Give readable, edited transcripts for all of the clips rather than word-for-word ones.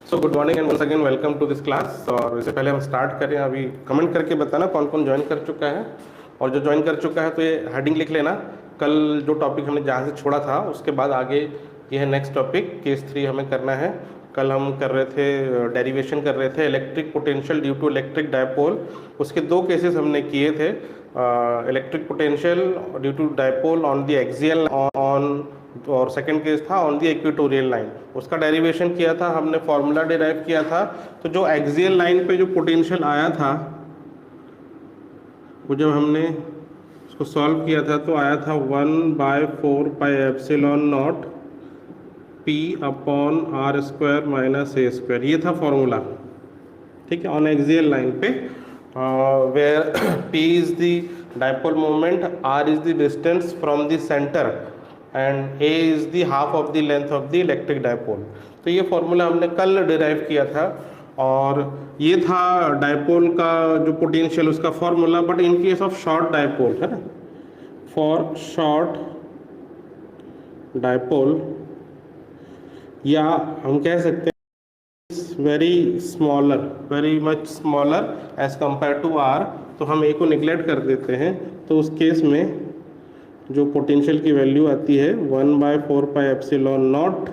So good morning and once again welcome to this class. और इससे पहले हम स्टार्ट करें, अभी कमेंट करके बताना कौन कौन ज्वाइन कर चुका है, और जो ज्वाइन कर चुका है तो ये हेडिंग लिख लेना। कल जो टॉपिक हमने जहाँ से छोड़ा था उसके बाद आगे ये है नेक्स्ट टॉपिक, केस 3 हमें करना है। कल हम कर रहे थे, डेरिवेशन कर रहे थे electric potential due to electric dipole. उसके दो केसेस हमने किए थे, electric potential due to dipole on the axial on, और सेकंड केस था ऑन द इक्वेटोरियल लाइन। उसका डेरिवेशन किया था हमने, फॉर्मूला डिराइव किया था। तो जो एक्सियल लाइन पे जो पोटेंशियल आया था वो जब हमने उसको सॉल्व किया था तो आया था 1/4 pi epsilon naught P upon R square minus A square, ये था फॉर्मूला। ठीक है, ऑन एक्सियल लाइन पे where P is the dipole moment, R is the distance from the centre and A is the half of the length of the electric dipole. तो ये formula हमने कल derive किया था, और ये था डायपोल का जो पोटेंशियल उसका formula. But in case of short dipole है ना, फॉर शॉर्ट डायपोल, या हम कह सकते हैं very smaller, very much smaller as compared to R, तो हम ए को निगलेक्ट कर देते हैं। तो उस केस में जो पोटेंशियल की वैल्यू आती है 1/4 pi epsilon naught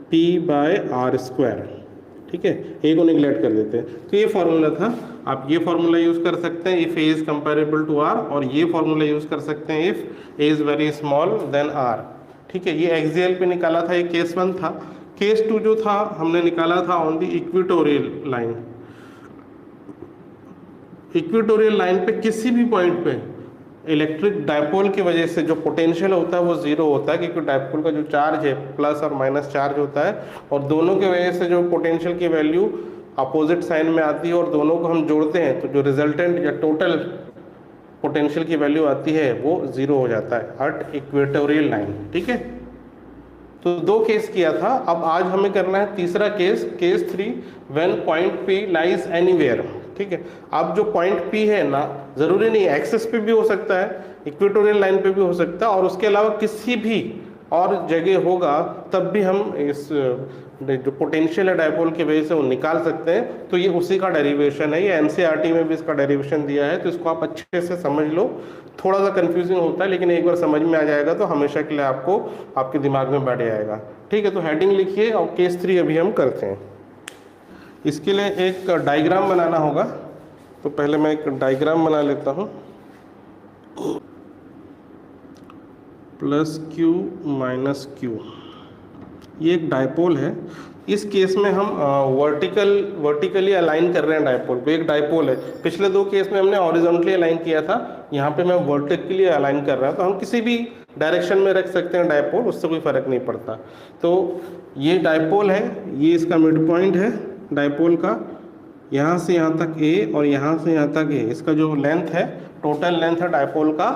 P by R square. ठीक है, ए को निगलेक्ट कर देते हैं। तो ये फॉर्मूला था, आप ये फॉर्मूला यूज़ कर सकते हैं if A is comparable to R, और ये फॉर्मूला यूज़ कर सकते हैं if A is very small then R. ठीक है, ये एक्सियल पे निकाला था, ये केस 1 था। केस 2 जो था हमने निकाला था on the equatorial line. Equatorial line पे किसी भी पॉइंट पे इलेक्ट्रिक डायपोल की वजह से जो पोटेंशियल होता है वो जीरो होता है, क्योंकि डायपोल का जो चार्ज है प्लस और माइनस चार्ज होता है, और दोनों की वजह से जो पोटेंशियल की वैल्यू अपोजिट साइन में आती है, और दोनों को हम जोड़ते हैं तो जो रिजल्टेंट या टोटल पोटेंशियल की वैल्यू आती है वो जीरो हो जाता है एट इक्वेटोरियल लाइन। ठीक है, तो दो केस किया था। अब आज हमें करना है तीसरा case, case 3, when point P lies anywhere. ठीक है, अब जो पॉइंट पी है ना, जरूरी नहीं एक्सिस पे भी हो सकता है, इक्वेटोरियल लाइन पे भी हो सकता है, और उसके अलावा किसी भी और जगह होगा तब भी हम इस जो पोटेंशियल है डायपोल की वजह से वो निकाल सकते हैं। तो ये उसी का डेरिवेशन है, ये एनसीईआरटी में भी इसका डेरिवेशन दिया है, तो इसको आप अच्छे से समझ लो। थोड़ा सा कंफ्यूजिंग होता है, लेकिन एक बार समझ में आ जाएगा तो हमेशा के लिए आपको आपके दिमाग में बैठ जाएगा। ठीक है, तो हेडिंग लिखिए, और केस 3 अभी हम करते हैं। इसके लिए एक डायग्राम बनाना होगा, तो पहले मैं एक डायग्राम बना लेता हूँ। प्लस क्यू माइनस क्यू, ये एक डायपोल है। इस केस में हम वर्टिकली अलाइन कर रहे हैं डायपोल को। एक डायपोल है, पिछले दो केस में हमने हॉरिजॉन्टली अलाइन किया था, यहाँ पे मैं वर्टिकली अलाइन कर रहा हूँ। तो हम किसी भी डायरेक्शन में रख सकते हैं डायपोल, उससे कोई फर्क नहीं पड़ता। तो ये डायपोल है, ये इसका मिड पॉइंट है डायपोल का, यहाँ से यहाँ तक ए और यहाँ से यहाँ तक ए। इसका जो लेंथ है, टोटल लेंथ है डायपोल का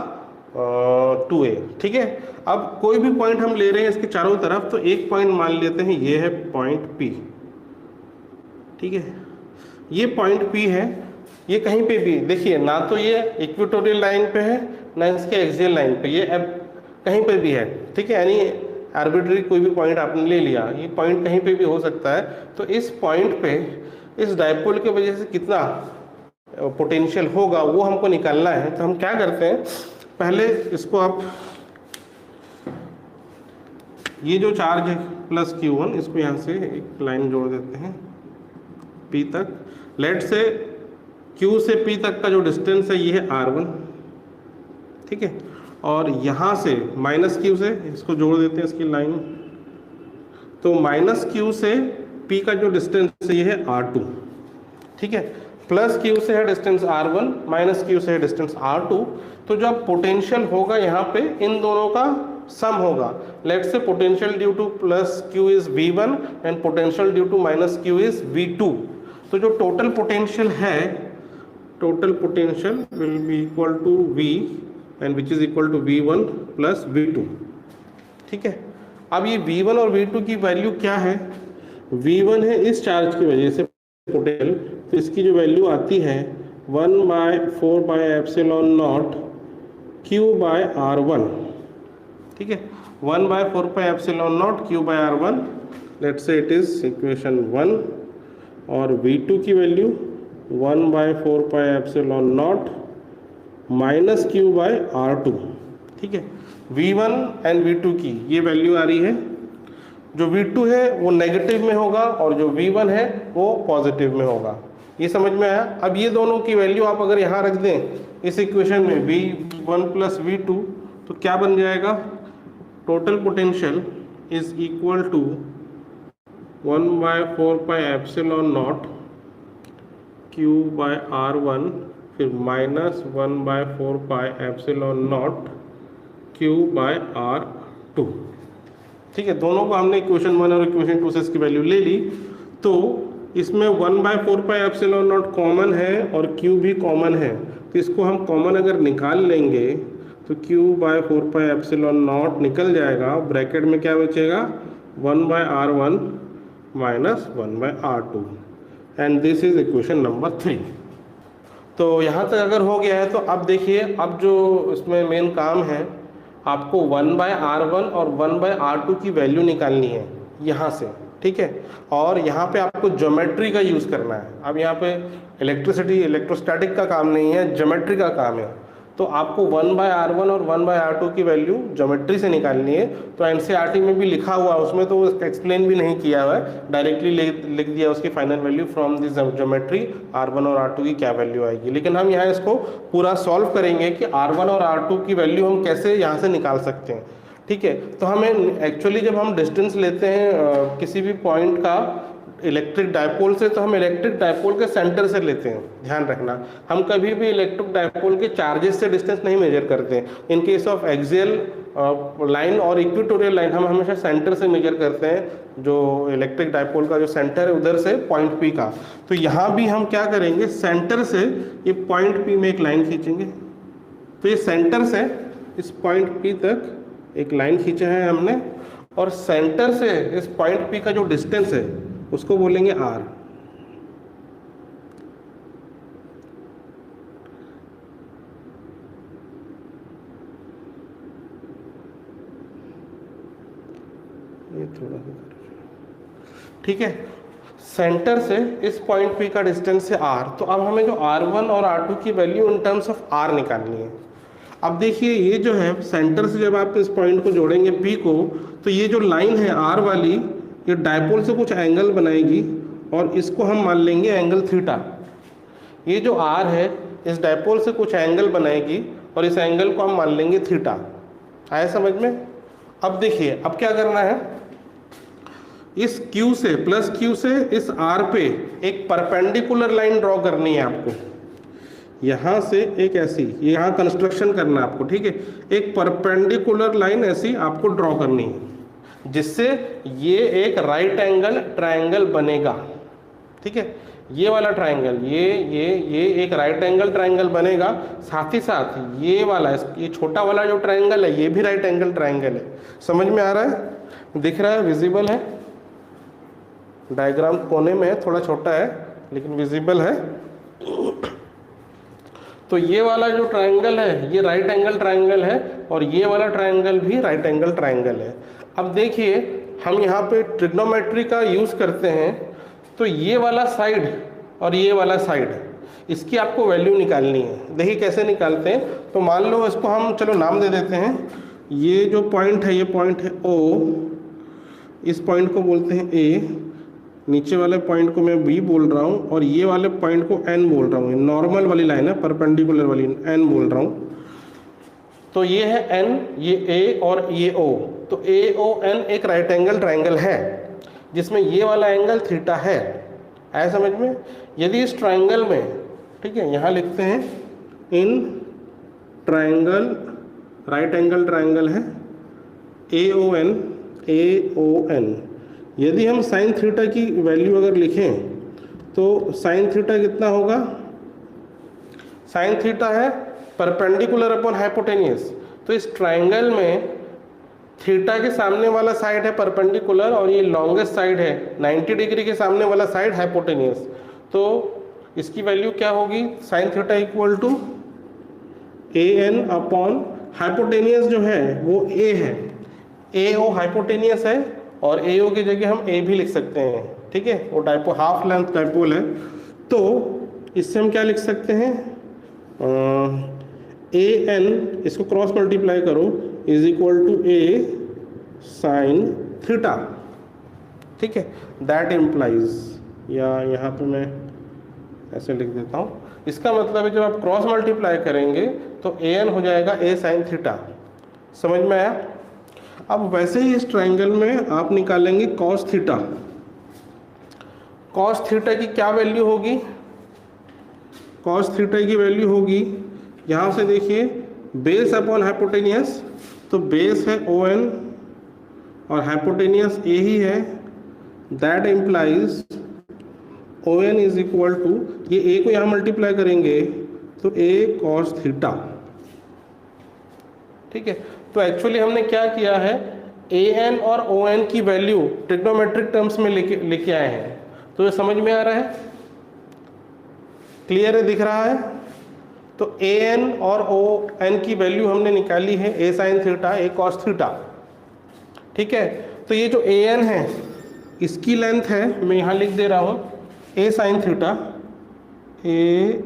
2a। ठीक है, अब कोई भी पॉइंट हम ले रहे हैं इसके चारों तरफ, तो एक पॉइंट मान लेते हैं ये है पॉइंट P। ठीक है, ये पॉइंट P है, ये कहीं पे भी देखिए, ना तो ये इक्वेटोरियल लाइन पे है ना इसके एक्सियल लाइन पे, ये अब कहीं पे भी है। ठीक है, यानी आर्बिट्री कोई भी पॉइंट आपने ले लिया, ये पॉइंट कहीं पे भी हो सकता है। तो इस पॉइंट पे इस डायपोल की वजह से कितना पोटेंशियल होगा वो हमको निकालना है। तो हम क्या करते हैं, पहले इसको आप, ये जो चार्ज है प्लस Q1, इसको यहाँ से एक लाइन जोड़ देते हैं P तक। लेट से Q से P तक का जो डिस्टेंस है ये है R1। ठीक है, और यहाँ से माइनस Q से इसको जोड़ देते हैं इसकी लाइन। तो माइनस Q से P का जो डिस्टेंस है ये है R2। ठीक है, प्लस Q से है डिस्टेंस R1, माइनस Q से है डिस्टेंस R2। तो जब पोटेंशियल होगा यहाँ पे इन दोनों का सम होगा। Let say potential due to plus Q is V1 and potential due to minus Q is V2। तो जो टोटल पोटेंशियल है, total potential will be equal to V and which is equal to V1 plus V2। ठीक है, अब ये V1 और V2 की value क्या है, V1 है इस चार्ज की वजह से पोटेंशियल, तो इसकी जो वैल्यू आती है 1/4 pi epsilon naught Q by R1। ठीक है, 1/4 pi epsilon naught Q by R1, let's say it is equation 1, और V2 की value 1/4πε0 minus Q by R2। ठीक है, V1 एंड V2 की ये वैल्यू आ रही है। जो V2 है वो नेगेटिव में होगा और जो V1 है वो पॉजिटिव में होगा। ये समझ में आया? अब ये दोनों की वैल्यू आप अगर यहाँ रख दें इस इक्वेशन में V1 प्लस V2, तो क्या बन जाएगा? Total potential is equal to 1/4πε0 Q by R1 फिर माइनस 1/4πε0 Q बाय R2। ठीक है, दोनों को हमने इक्वेशन 1 और इक्वेशन 2 से इसकी वैल्यू ले ली। तो इसमें 1/4πε0 कॉमन है और Q भी कॉमन है, तो इसको हम कॉमन अगर निकाल लेंगे तो Q/4πε0 निकल जाएगा। ब्रैकेट में क्या बचेगा? 1/R1 minus 1/R2 and this is equation number 3। तो यहाँ तक अगर हो गया है तो अब देखिए, अब जो इसमें मेन काम है, आपको 1/R1 और 1/R2 की वैल्यू निकालनी है यहाँ से। ठीक है, और यहाँ पे आपको ज्योमेट्री का यूज़ करना है। अब यहाँ पे इलेक्ट्रोस्टैटिक का काम नहीं है, ज्योमेट्री का काम है। तो आपको 1/R1 और 1/R2 की वैल्यू ज्योमेट्री से निकालनी है। तो एनसीईआरटी में भी लिखा हुआ है, उसमें तो एक्सप्लेन भी नहीं किया हुआ है, डायरेक्टली लिख दिया उसकी final value from this geometry R1 और R2 की क्या वैल्यू आएगी। लेकिन हम यहाँ इसको पूरा सॉल्व करेंगे कि R1 और R2 की वैल्यू हम कैसे यहाँ से निकाल सकते हैं। ठीक है, तो हमें एक्चुअली जब हम डिस्टेंस लेते हैं किसी भी पॉइंट का इलेक्ट्रिक डायपोल से, तो हम इलेक्ट्रिक डायपोल के सेंटर से लेते हैं। ध्यान रखना, हम कभी भी इलेक्ट्रिक डायपोल के चार्जेस से डिस्टेंस नहीं मेजर करते। In case of axial line और इक्वेटोरियल लाइन हम हमेशा सेंटर से मेजर करते हैं, जो इलेक्ट्रिक डायपोल का जो सेंटर है उधर से पॉइंट P का। तो यहाँ भी हम क्या करेंगे, सेंटर से ये पॉइंट P में एक लाइन खींचेंगे। तो ये सेंटर से इस पॉइंट P तक एक लाइन खींचा है हमने, और सेंटर से इस पॉइंट P का जो डिस्टेंस है उसको बोलेंगे R। ये थोड़ा ठीक है, सेंटर से इस पॉइंट P का डिस्टेंस है R। तो अब हमें जो R1 और R2 की value in terms of R निकालनी है। अब देखिए, ये जो है सेंटर से जब आप इस पॉइंट को जोड़ेंगे P को, तो ये जो लाइन है R वाली, ये डायपोल से कुछ एंगल बनाएगी और इसको हम मान लेंगे एंगल थीटा। ये जो R है इस डायपोल से कुछ एंगल बनाएगी और इस एंगल को हम मान लेंगे थीटा। आया समझ में? अब देखिए, अब क्या करना है, इस Q से प्लस Q से इस R पे एक परपेंडिकुलर लाइन ड्रॉ करनी है आपको। यहाँ से एक ऐसी, यहाँ कंस्ट्रक्शन करना है आपको। ठीक है, एक परपेंडिकुलर लाइन ऐसी आपको ड्रॉ करनी है, जिससे ये एक राइट एंगल ट्रायंगल बनेगा। ठीक है, ये वाला ट्रायंगल, ये एक राइट एंगल ट्रायंगल बनेगा। साथ ही साथ ये वाला, ये छोटा वाला जो ट्रायंगल है, ये भी राइट एंगल ट्रायंगल है। समझ में आ रहा है? दिख रहा है? विजिबल है? डायग्राम कोने में है, थोड़ा छोटा है लेकिन विजिबल है। तो ये वाला जो ट्रायंगल है ये राइट एंगल ट्रायंगल है, और ये वाला ट्रायंगल भी राइट एंगल ट्रायंगल है। अब देखिए, हम यहाँ पे ट्रिग्नोमेट्री का यूज़ करते हैं, तो ये वाला साइड और ये वाला साइड, इसकी आपको वैल्यू निकालनी है। देखिए कैसे निकालते हैं। तो मान लो इसको हम चलो नाम दे देते हैं। ये जो पॉइंट है, ये पॉइंट है O, इस पॉइंट को बोलते हैं A, नीचे वाले पॉइंट को मैं B बोल रहा हूँ, और ये वाले पॉइंट को N बोल रहा हूँ। नॉर्मल वाली लाइन है, परपेंडिकुलर वाली N बोल रहा हूँ। तो ये है N, ये A और ये O। तो AON एक राइट एंगल ट्रायंगल है जिसमें ये वाला एंगल थीटा है। आया समझ में? यदि इस ट्रायंगल में, ठीक है, यहाँ लिखते हैं in triangle, right angle triangle है AON, यदि हम साइन थीटा की वैल्यू अगर लिखें तो साइन थीटा कितना होगा? साइन थीटा है परपेंडिकुलर अपॉन हाइपोटेनियस। तो इस ट्रायंगल में थीटा के सामने वाला साइड है परपेंडिकुलर और ये लॉन्गेस्ट साइड है 90 डिग्री के सामने वाला साइड हाइपोटेनियस। तो इसकी वैल्यू क्या होगी? Sine theta equal to AN upon hypotenuse जो है वो A है, AO हाइपोटेनियस है और ए ओ की जगह हम ए भी लिख सकते हैं, ठीक है, वो डायपोल हाफ लेंथ डायपोल है। तो इससे हम क्या लिख सकते हैं, ए एन, इसको क्रॉस मल्टीप्लाई करो, is equal to A sine theta, ठीक है। दैट इम्प्लाइज, या यहाँ पे मैं ऐसे लिख देता हूँ, इसका मतलब है जब आप क्रॉस मल्टीप्लाई करेंगे तो ए एन हो जाएगा ए साइन थीटा। समझ में आया? अब वैसे ही इस ट्राइंगल में आप निकालेंगे कॉस थीटा। कॉस थीटा की क्या वैल्यू होगी? कॉस थीटा की वैल्यू होगी, यहाँ से देखिए, बेस अपॉन हाइपोटेनियस, तो बेस है ओ एन और हाइपोटेनियस ए ही है। That implies O N is equal to, ये ए को यहाँ मल्टीप्लाई करेंगे तो ए कॉस थीटा, ठीक है। तो एक्चुअली हमने क्या किया है, ए एन और ओ एन की वैल्यू ट्रिग्नोमेट्रिक टर्म्स में लेके आए हैं। तो ये समझ में आ रहा है? क्लियर है? दिख रहा है? तो ए एन और ओ एन की वैल्यू हमने निकाली है ए साइन थीटा ए कॉस थीटा, ठीक है। तो ये जो ए एन है इसकी लेंथ है, मैं यहाँ लिख दे रहा हूँ ए साइन थीटा, ए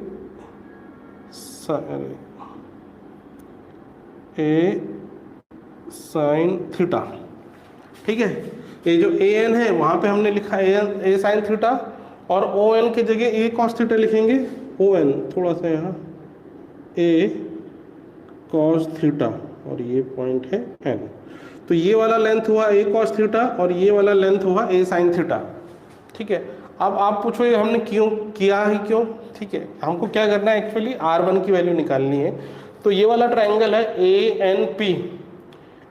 साइन थीटा, ठीक है। ये जो ए एन है वहाँ पे हमने लिखा ए साइन थीटा, और ओ एन की जगह ए कॉस थीटा लिखेंगे। ओ एन थोड़ा सा यहाँ ए कॉस थीटा, और ये पॉइंट है एन। तो ये वाला लेंथ हुआ ए कॉस थीटा और ये वाला लेंथ हुआ ए साइन थीटा, ठीक है। अब आप पूछो ये हमने क्यों किया है, क्यों? ठीक है, हमको क्या करना है, एक्चुअली R1 की वैल्यू निकालनी है। तो ये वाला ट्राइंगल है ANP,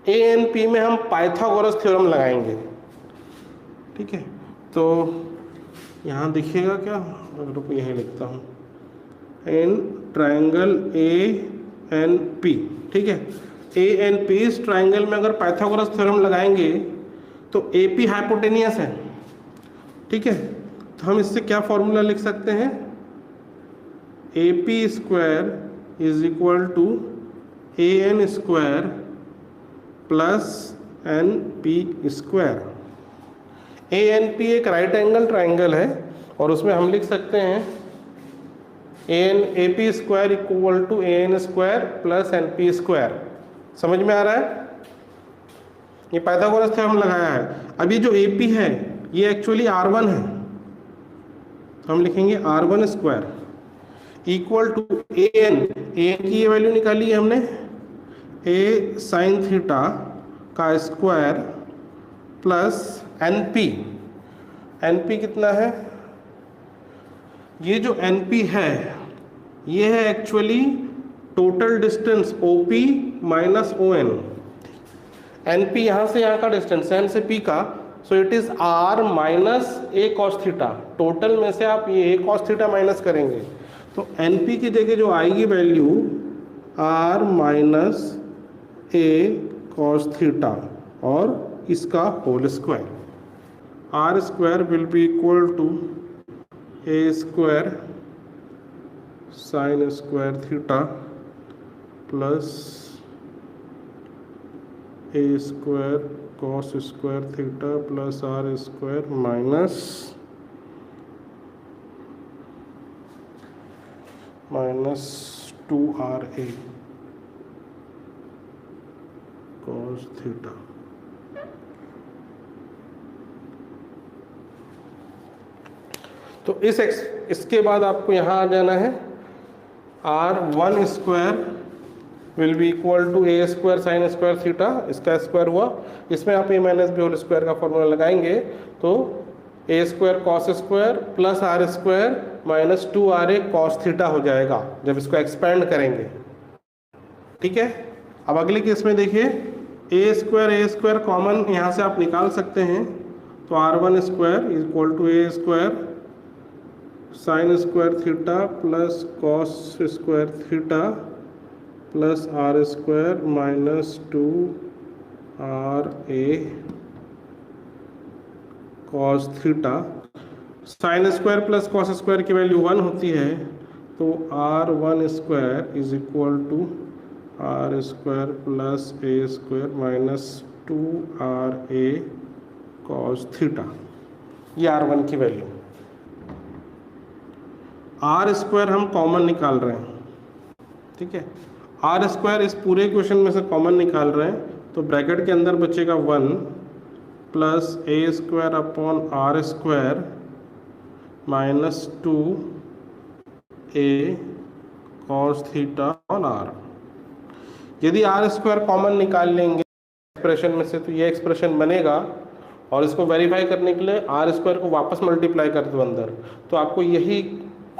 ANP में हम पाइथागोरस थ्योरम लगाएंगे, ठीक है। तो यहाँ दिखेगा क्या, रुको यही लिखता हूँ, इन ट्राइंगल ANP, ठीक है। ANP इस ट्राइंगल में अगर पाइथागोरस थ्योरम लगाएंगे तो AP हाइपोटेनियस है, ठीक है। तो हम इससे क्या फॉर्मूला लिख सकते हैं, AP square is equal to AN square plus NP square. ANP एक राइट एंगल ट्राइंगल है और उसमें हम लिख सकते हैं AP square equal to AN square plus NP square. समझ में आ रहा है? ये पाइथागोरस थ्योरम लगाया है। अब ये जो AP है ये एक्चुअली R1 है, तो हम लिखेंगे R1 square equal to AN की ये वैल्यू निकाली है हमने, A साइन थीटा का स्क्वायर प्लस NP कितना है, ये जो NP है ये है actually total distance OP minus ON। NP यहाँ से यहाँ का डिस्टेंस N से P का, so it is R minus A cos theta. Total में से आप ये A कॉस थीटा माइनस करेंगे तो NP की जगह जो आएगी value R minus A cos theta और इसका whole square. R square will be equal to A square sine square theta plus A square cos square theta plus R square minus 2RA cos theta. तो इसके बाद आपको यहाँ आ जाना है, R1 square will be equal to A square sine square theta, इसका square हुआ, इसमें आप A minus B whole square का फॉर्मूला लगाएंगे तो A square cos square plus R square minus 2RA cos theta हो जाएगा जब इसको एक्सपेंड करेंगे, ठीक है। अब अगले केस में देखिए, A स्क्वायर कॉमन यहाँ से आप निकाल सकते हैं, तो R1 square is equal to A square sine square theta plus cos square theta plus R square minus 2RA cos theta. Sine square plus cos square की वैल्यू 1 होती है, तो R1 square is equal to R square plus A square minus 2RA cos theta, ये R1 की value. R square हम common निकाल रहे हैं, ठीक है। आर स्क्वायर इस पूरे इक्वेशन में से कॉमन निकाल रहे हैं, तो ब्रैकेट के अंदर बचेगा 1 plus A square upon R square minus 2 A cos theta on R. यदि आर स्क्वायर कॉमन निकाल लेंगे एक्सप्रेशन में से तो ये एक्सप्रेशन बनेगा, और इसको वेरीफाई करने के लिए आर स्क्वायर को वापस मल्टीप्लाई कर दो अंदर, तो आपको यही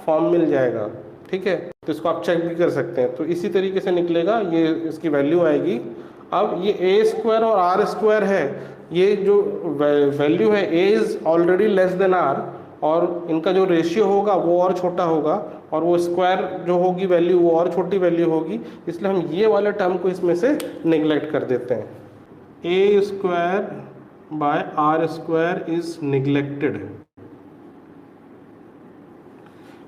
फॉर्म मिल जाएगा, ठीक है। तो इसको आप चेक भी कर सकते हैं, तो इसी तरीके से निकलेगा, ये इसकी वैल्यू आएगी। अब ये ए स्क्वायर और आर स्क्वायर है, ये जो वैल्यू है A is already less than R, और इनका जो रेशियो होगा वो और छोटा होगा, और वो स्क्वायर जो होगी वैल्यू वो और छोटी वैल्यू होगी, इसलिए हम ये वाले टर्म को इसमें से निगलेक्ट कर देते हैं। A square by R square is neglected,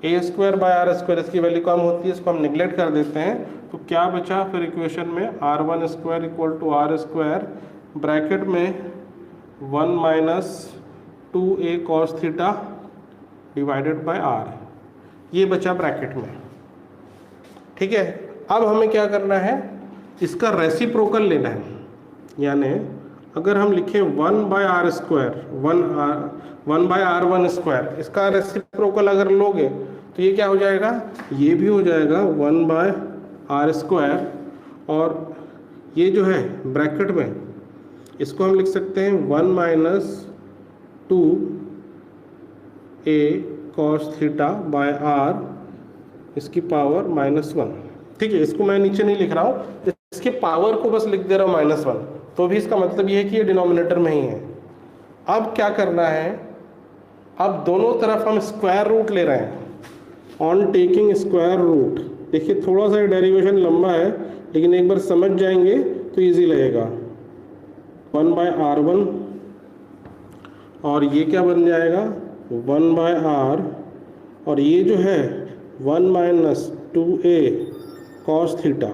A square by R square इसकी वैल्यू कम होती है, इसको हम निगलेक्ट कर देते हैं। तो क्या बचा फिर इक्वेशन में, R1 square equal to R square bracket में 1 minus 2a cos theta divided by R, ये बचा ब्रैकेट में, ठीक है। अब हमें क्या करना है, इसका रेसिप्रोकल लेना है, यानी अगर हम लिखें 1 by R square 1 by R1 square, इसका रेसिप्रोकल अगर लोगे तो ये क्या हो जाएगा, ये भी हो जाएगा 1 बाय आर स्क्वायर, और ये जो है ब्रैकेट में इसको हम लिख सकते हैं 1 minus 2a cos theta by R इसकी पावर -1, ठीक है। इसको मैं नीचे नहीं लिख रहा हूँ, इसके पावर को बस लिख दे रहा हूँ -1, तो भी इसका मतलब ये है कि ये डिनोमिनेटर में ही है। अब क्या करना है, अब दोनों तरफ हम स्क्वायर रूट ले रहे हैं, ऑन टेकिंग स्क्वायर रूट। देखिए थोड़ा सा डेरिवेशन लंबा है, लेकिन एक बार समझ जाएंगे तो इजी लगेगा। 1 बाय R1 और ये क्या बन जाएगा 1 बाय R, और ये जो है 1 minus 2a cos theta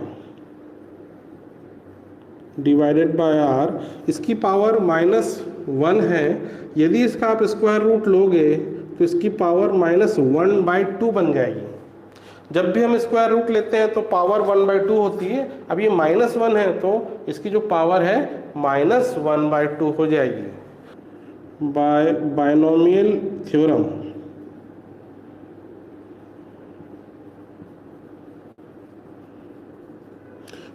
divided by R, इसकी पावर -1 है। यदि इसका आप स्क्वायर रूट लोगे तो इसकी पावर -1/2 बन जाएगी। जब भी हम स्क्वायर रूट लेते हैं तो पावर 1/2 होती है, अब ये -1 है तो इसकी जो पावर है -1/2 हो जाएगी। By binomial theorem,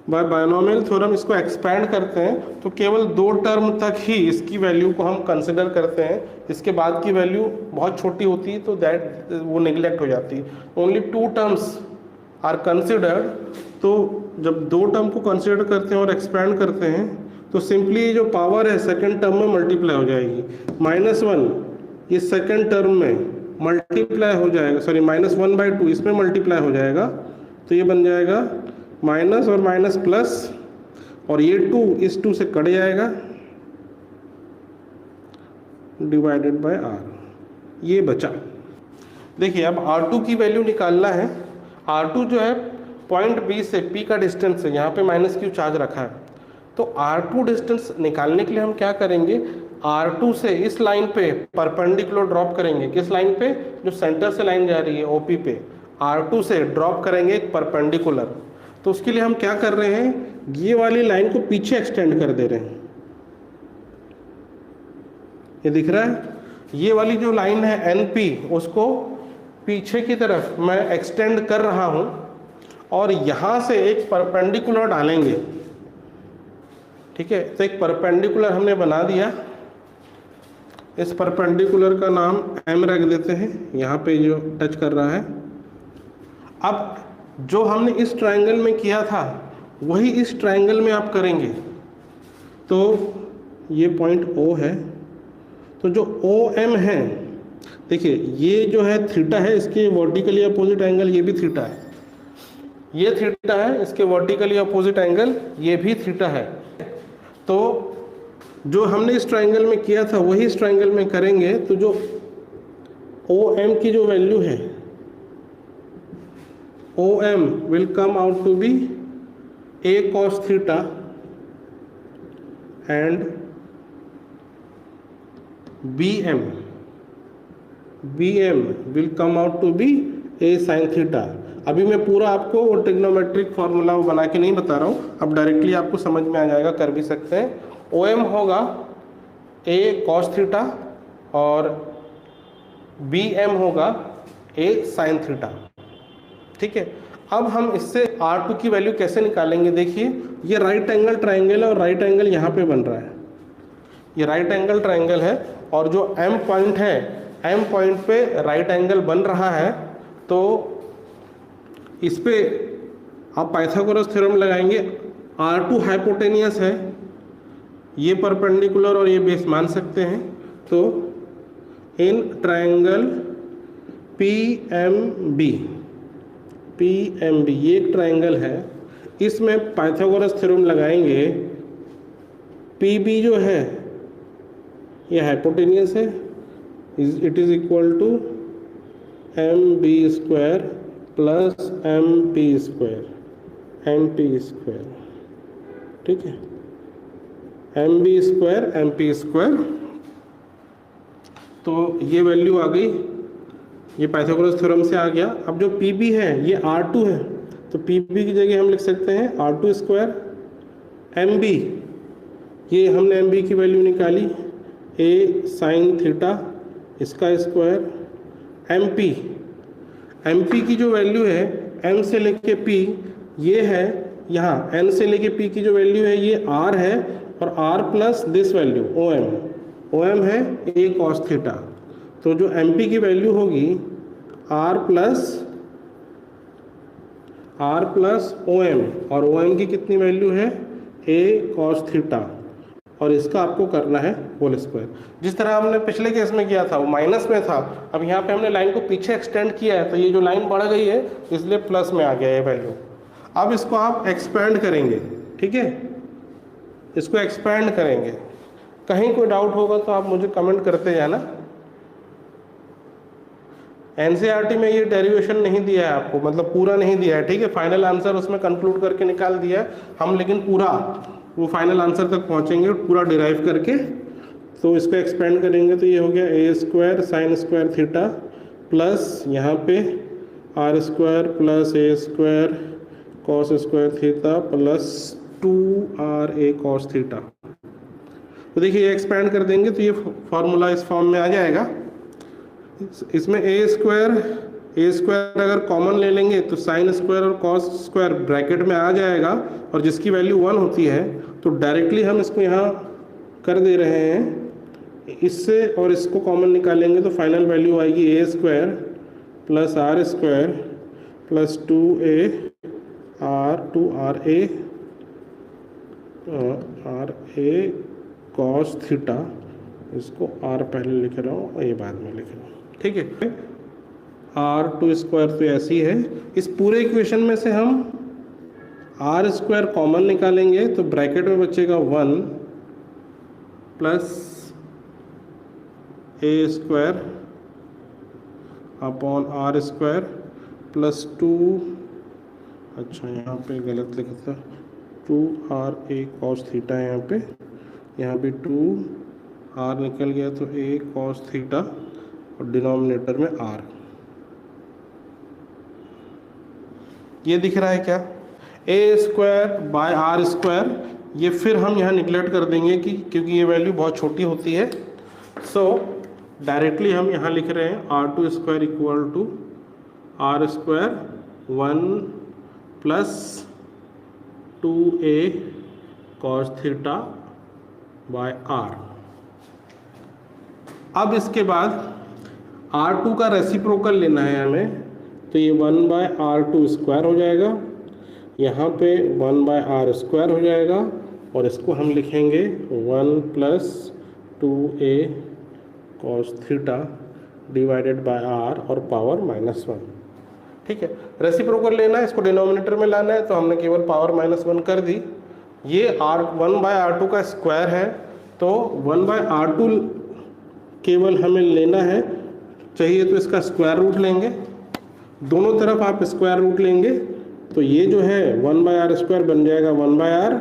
by binomial theorem इसको एक्सपैंड करते हैं तो केवल 2 टर्म तक ही इसकी वैल्यू को हम कंसिडर करते हैं, इसके बाद की वैल्यू बहुत छोटी होती है तो दैट वो नेग्लेक्ट हो जाती है। ओनली 2 टर्म्स आर कंसिडर्ड, तो जब 2 टर्म को कंसिडर करते हैं और एक्सपैंड करते हैं तो सिंपली जो पावर है सेकेंड टर्म में मल्टीप्लाई हो जाएगी। -1 ये सेकेंड टर्म में मल्टीप्लाई हो जाएगा, सॉरी -1/2 इसमें मल्टीप्लाई हो जाएगा, तो ये बन जाएगा माइनस और माइनस प्लस, और ये 2 इस 2 से कट जाएगा डिवाइडेड बाय R, ये बचा। देखिए अब R2 की वैल्यू निकालना है। R2 जो है पॉइंट B से P का डिस्टेंस है, यहाँ पे -q चार्ज रखा है, तो R2 डिस्टेंस निकालने के लिए हम क्या करेंगे, R2 से इस लाइन पे परपेंडिकुलर ड्रॉप करेंगे। किस लाइन पे, जो सेंटर से लाइन जा रही है OP पे, R2 से ड्रॉप करेंगे एक परपेंडिकुलर। तो उसके लिए हम क्या कर रहे हैं, ये वाली लाइन को पीछे एक्सटेंड कर दे रहे हैं, ये दिख रहा है, ये वाली जो लाइन है NP उसको पीछे की तरफ मैं एक्सटेंड कर रहा हूं, और यहां से एक परपेंडिकुलर डालेंगे, ठीक है। तो एक परपेंडिकुलर हमने बना दिया, इस परपेंडिकुलर का नाम M रख देते हैं, यहाँ पे जो टच कर रहा है। अब जो हमने इस ट्रायंगल में किया था वही इस ट्रायंगल में आप करेंगे, तो ये पॉइंट O है, तो जो OM है, देखिए ये जो है थीटा है, इसके वर्टिकली अपोजिट एंगल ये भी थीटा है, ये थीटा है, इसके वर्टिकली अपोजिट एंगल ये भी थीटा है। तो जो हमने इस ट्रायंगल में किया था वही इस ट्रायंगल में करेंगे, तो जो OM की जो वैल्यू है OM will come out to be a cos theta and B M will come out to be A sine theta. अभी मैं पूरा आपको वो ट्रिग्नोमेट्रिक फार्मूला वो बना के नहीं बता रहा हूँ, अब डायरेक्टली आपको समझ में आ जाएगा, कर भी सकते हैं। ओ एम होगा ए कॉस थीटा और बी एम होगा ए साइन थीटा। ठीक है, अब हम इससे R2 की वैल्यू कैसे निकालेंगे? देखिए, ये राइट एंगल ट्राइंगल है और राइट एंगल यहाँ पे बन रहा है, ये राइट एंगल ट्राइंगल है, और जो M पॉइंट है, M पॉइंट पे राइट एंगल बन रहा है, तो इस पे आप पाइथागोरस थ्योरम लगाएंगे। R2 हाइपोटेनियस है, ये परपेंडिकुलर और ये बेस मान सकते हैं। तो इन ट्राइंगल PMB ये एक ट्राइंगल है, इसमें पाइथागोरस थ्योरम लगाएंगे। PB जो है ये हाइपोटेनियस है, it is equal to MB square plus MP square. ठीक है, MB स्क्वायर MP स्क्वायर। तो ये वैल्यू आ गई, ये पाइथागोरस थ्योरम से आ गया। अब जो PB है ये R2 है, तो PB की जगह हम लिख सकते हैं R2 स्क्वायर MB, ये हमने MB की वैल्यू निकाली A साइन थीटा, इसका स्क्वायर MP की जो वैल्यू है M से लेके P, ये है यहाँ N से लेके P की जो वैल्यू है ये R है, और R plus this value OM है A कॉस थीटा। तो जो MP की वैल्यू होगी R प्लस OM, और OM की कितनी वैल्यू है A कॉस थीटा, और इसका आपको करना है होल स्क्वायर। जिस तरह हमने पिछले केस में किया था वो माइनस में था, अब यहाँ पे हमने लाइन को पीछे एक्सटेंड किया है, तो ये जो लाइन बढ़ गई है इसलिए प्लस में आ गया ये वैल्यू। अब इसको आप एक्सपेंड करेंगे, ठीक है, इसको एक्सपेंड करेंगे। कहीं कोई डाउट होगा तो आप मुझे कमेंट करते जाना। एनसीईआरटी में ये डेरिवेशन नहीं दिया है आपको, मतलब पूरा नहीं दिया है, ठीक है, फाइनल आंसर उसमें कंक्लूड करके निकाल दिया है हम, लेकिन पूरा वो फाइनल आंसर तक पहुंचेंगे पूरा डिराइव करके। तो इसको एक्सपेंड करेंगे तो ये हो गया A square sine square theta plus यहाँ पे R square plus A square cos square theta plus 2RA cos theta. तो देखिए ये एक्सपेंड कर देंगे तो ये फॉर्मूला इस फॉर्म में आ जाएगा। इसमें ए स्क्वायर अगर कॉमन ले लेंगे तो साइन स्क्वायर और कॉस स्क्वायर ब्रैकेट में आ जाएगा, और जिसकी वैल्यू 1 होती है तो डायरेक्टली हम इसको यहाँ कर दे रहे हैं, इससे और इसको कॉमन निकालेंगे तो फाइनल वैल्यू आएगी A square plus R square plus 2RA cos theta. इसको R पहले लिख रहा हूँ और ये बाद में लिख रहा हूँ, ठीक है। R2 स्क्वायर तो ऐसी है, इस पूरे इक्वेशन में से हम R स्क्वायर कॉमन निकालेंगे तो ब्रैकेट में बचेगा 1 plus A square upon R square plus 2, अच्छा यहाँ पे गलत लिखा था, 2RA कॉस थीटा है यहाँ पे 2R निकल गया तो A कॉस थीटा और डिनोमिनेटर में R। ये दिख रहा है क्या, ए स्क्वायर बाय आर स्क्वायर, ये फिर हम यहाँ निगलेक्ट कर देंगे क्योंकि ये वैल्यू बहुत छोटी होती है। सो डायरेक्टली हम यहाँ लिख रहे हैं R2 square equal to R square 1 plus 2A cos theta by R। अब इसके बाद R2 का रेसिप्रोकल लेना है हमें, तो ये 1/R2 स्क्वायर हो जाएगा, यहाँ पे 1/R स्क्वायर हो जाएगा, और इसको हम लिखेंगे 1 plus 2A cos theta divided by R और पावर -1, ठीक है। रेसिप्रोकल लेना है, इसको डिनोमिनेटर में लाना है, तो हमने केवल पावर -1 कर दी। ये 1/R2 का स्क्वायर है, तो 1/R2 केवल हमें लेना है, चाहिए तो इसका स्क्वायर रूट लेंगे, दोनों तरफ आप स्क्वायर रूट लेंगे, तो ये जो है 1/R स्क्वायर बन जाएगा 1/R,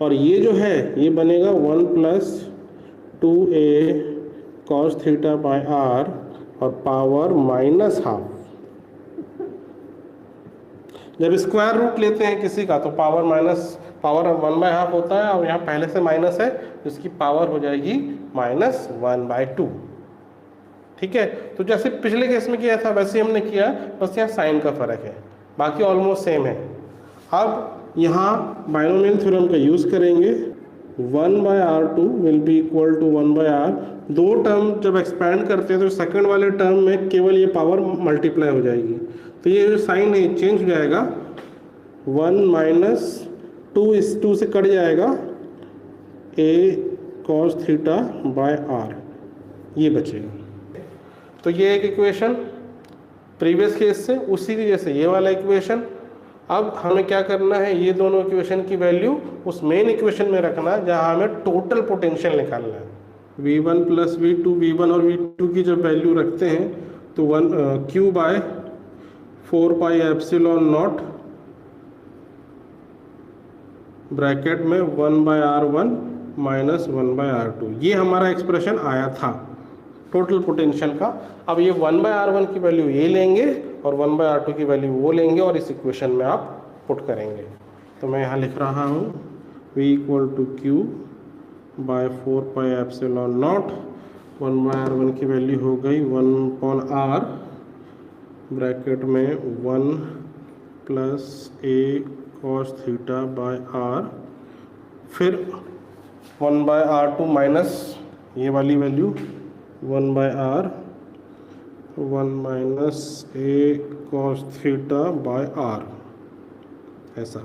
और ये जो है ये बनेगा 1 plus 2A cos theta by R और पावर माइनस हाफ। जब स्क्वायर रूट लेते हैं किसी का तो पावर 1/2 होता है, और यहाँ पहले से माइनस है तो इसकी पावर हो जाएगी -1/2। ठीक है, तो जैसे पिछले केस में किया था वैसे हमने किया, बस यहाँ साइन का फर्क है, बाकी ऑलमोस्ट सेम है। अब यहाँ बाइनोमियल थ्योरम का यूज़ करेंगे, 1/r2 will be equal to 1/r। दो टर्म जब एक्सपैंड करते हैं तो सेकंड वाले टर्म में केवल ये पावर मल्टीप्लाई हो जाएगी, तो ये जो साइन है चेंज हो जाएगा, 1 - 2 इस 2 से कट जाएगा, a cos theta by r, ये बचेगा। तो ये एक इक्वेशन प्रीवियस केस से उसी की जैसे ये वाला इक्वेशन। अब हमें क्या करना है, ये दोनों इक्वेशन की वैल्यू उस मेन इक्वेशन में रखना जहां हमें टोटल पोटेंशियल निकालना है। v1 + v2, v1 और v2 की जब वैल्यू रखते हैं तो q बाय 4πε0 ब्रैकेट में 1/r1 - 1/r2, ये हमारा एक्सप्रेशन आया था टोटल पोटेंशियल का। अब ये 1/r1 की वैल्यू ये लेंगे और 1/r2 की वैल्यू वो लेंगे और इस इक्वेशन में आप पुट करेंगे। तो मैं यहाँ लिख रहा हूँ v = q बाय 4πε0, 1/r1 की वैल्यू हो गई 1/r ब्रैकेट में 1 + a cos theta by r, फिर 1/r2 माइनस ये वाली value 1/r 1 - a cos theta by r, ऐसा।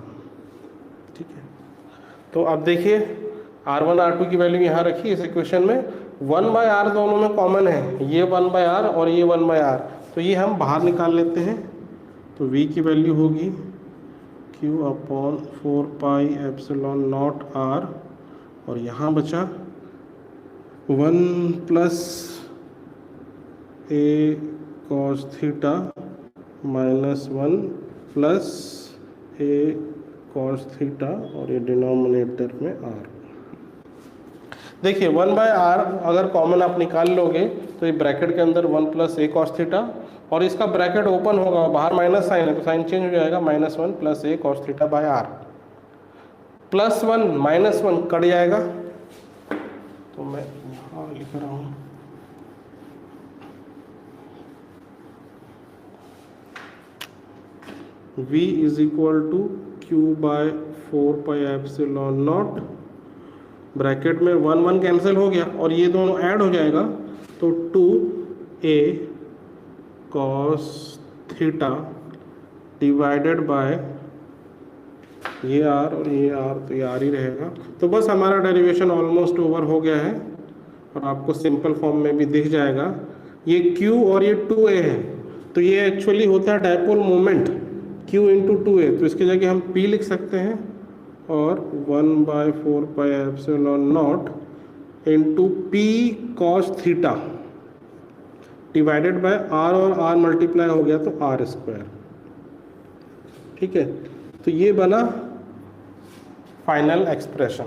ठीक है, तो अब देखिए r1 r2 की वैल्यू यहाँ रखी इस इक्वेशन में, 1/r दोनों में कॉमन है, ये 1/r और ये 1/r, तो ये हम बाहर निकाल लेते हैं। तो v की वैल्यू होगी q/4πε0 r, और यहाँ बचा 1 + a cos theta -1 + a cos theta, और ये डिनोमिनेटर में r। देखिए 1/r अगर कॉमन आप निकाल लोगे तो ये ब्रैकेट के अंदर 1 + a cos थीटा, और इसका ब्रैकेट ओपन होगा, बाहर माइनस साइन है तो साइन चेंज हो जाएगा, -1 + a cos theta by r, +1 - 1 cut जाएगा। तो मैं यहाँ लिख रहा हूँ v = q बाय 4πε0, ब्रैकेट में 1 1 कैंसिल हो गया और ये दोनों ऐड हो जाएगा, तो 2a cos theta divided bye ये r और ये r, तो ये r ही रहेगा। तो बस हमारा डेरिवेशन ऑलमोस्ट ओवर हो गया है और आपको सिंपल फॉर्म में भी दिख जाएगा। ये q और ये 2a है, तो ये एक्चुअली होता है डायपोल मोमेंट q × 2a, तो इसकी जगह हम p लिख सकते हैं, और 1/4πε0 into p cos theta divided by r, और r मल्टीप्लाई हो गया तो r²। ठीक है, तो ये बना फाइनल एक्सप्रेशन।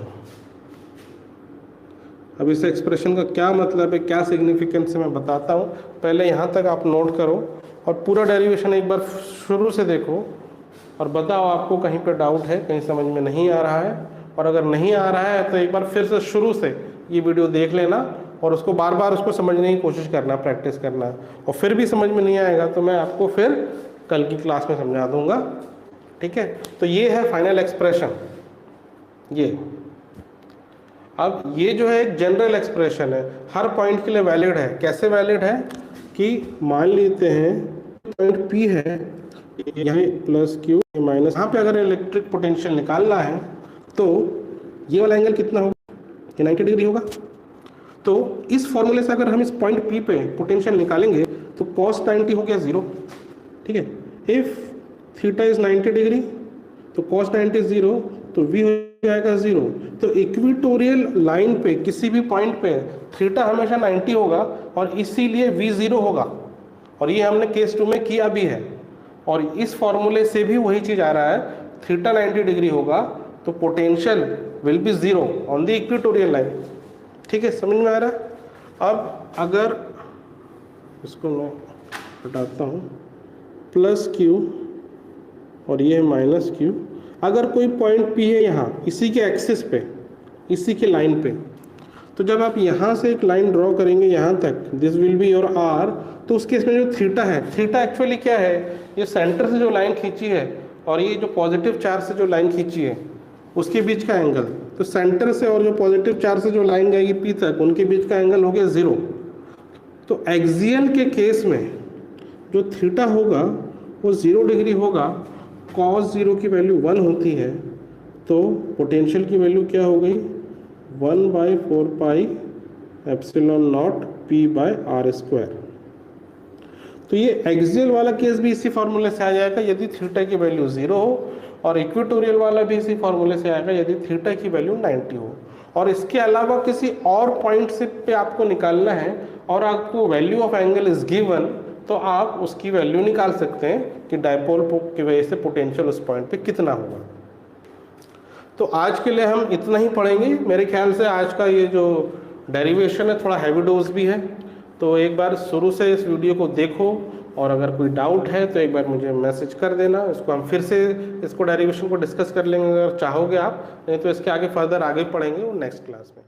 अब इस एक्सप्रेशन का क्या मतलब है, क्या सिग्निफिकेंस है, मैं बताता हूँ। पहले यहाँ तक आप नोट करो और पूरा डेरिवेशन एक बार शुरू से देखो और बताओ आपको कहीं पे डाउट है, कहीं समझ में नहीं आ रहा है, और अगर नहीं आ रहा है तो एक बार फिर से शुरू से ये वीडियो देख लेना और उसको बार बार उसको समझने की कोशिश करना, प्रैक्टिस करना, और फिर भी समझ में नहीं आएगा तो मैं आपको फिर कल की क्लास में समझा दूंगा। ठीक है, तो ये है फाइनल एक्सप्रेशन। ये अब ये जो है एक जनरल एक्सप्रेशन है, हर पॉइंट के लिए वैलिड है। कैसे वैलिड है कि मान लेते हैं पॉइंट P है, यहाँ +q माइनस, यहाँ पे अगर इलेक्ट्रिक पोटेंशियल निकालना है तो ये वाला एंगल कितना होगा, ये 90 डिग्री होगा। तो इस फॉर्मूले से अगर हम इस पॉइंट P पे पोटेंशियल निकालेंगे तो cos 90 हो गया 0। ठीक है, इफ थीटा इज 90 डिग्री तो cos 90 0, तो v हो जाएगा 0। तो इक्वेटोरियल लाइन पे किसी भी पॉइंट पे थीटा हमेशा 90 होगा और इसीलिए v 0 होगा, और ये हमने केस 2 में किया भी है। और इस फॉर्मूले से भी वही चीज आ रहा है, थीटा 90 डिग्री होगा तो potential will B 0 on the equatorial line. ठीक है, समझ में आ रहा है। अब अगर इसको मैं हटाता हूँ, प्लस क्यू और ये है माइनस क्यू, अगर कोई पॉइंट पी है यहाँ इसी के एक्सिस पे, इसी के लाइन पे, तो जब आप यहाँ से एक लाइन ड्रॉ करेंगे यहाँ तक, this will be your R, तो उस केस में जो थीटा है, थीटा एक्चुअली क्या है, ये सेंटर से जो लाइन खींची है और ये जो पॉजिटिव चार्ज से जो लाइन खींची है उसके बीच का एंगल, तो सेंटर से और जो पॉजिटिव चार्ज से जो लाइन जाएगी पी तक, उनके बीच का एंगल हो गया 0। तो एक्सियल के केस में जो थीटा होगा वो 0 डिग्री होगा, cos 0 की वैल्यू 1 होती है, तो पोटेंशियल की वैल्यू क्या हो गई, 1/4 pi epsilon naught P by R square. तो ये एक्सियल वाला केस भी इसी फॉर्मूले से आ जाएगा यदि थीटा की वैल्यू 0 हो, और इक्वेटोरियल वाला भी इसी फॉर्मूले से आएगा यदि थीटा की वैल्यू 90 हो। और इसके अलावा किसी और पॉइंट से पे आपको निकालना है और आपको value of angle is given, तो आप उसकी वैल्यू निकाल सकते हैं कि डायपोल की वजह से पोटेंशियल उस पॉइंट पे कितना होगा। तो आज के लिए हम इतना ही पढ़ेंगे। मेरे ख्याल से आज का ये जो डेरिवेशन है थोड़ा हैवी डोज भी है, तो एक बार शुरू से इस वीडियो को देखो, और अगर कोई डाउट है तो एक बार मुझे मैसेज कर देना, इसको हम फिर से इसको डेरिवेशन को डिस्कस कर लेंगे अगर चाहोगे आप, नहीं तो इसके आगे फर्दर आगे पढ़ेंगे नेक्स्ट क्लास में।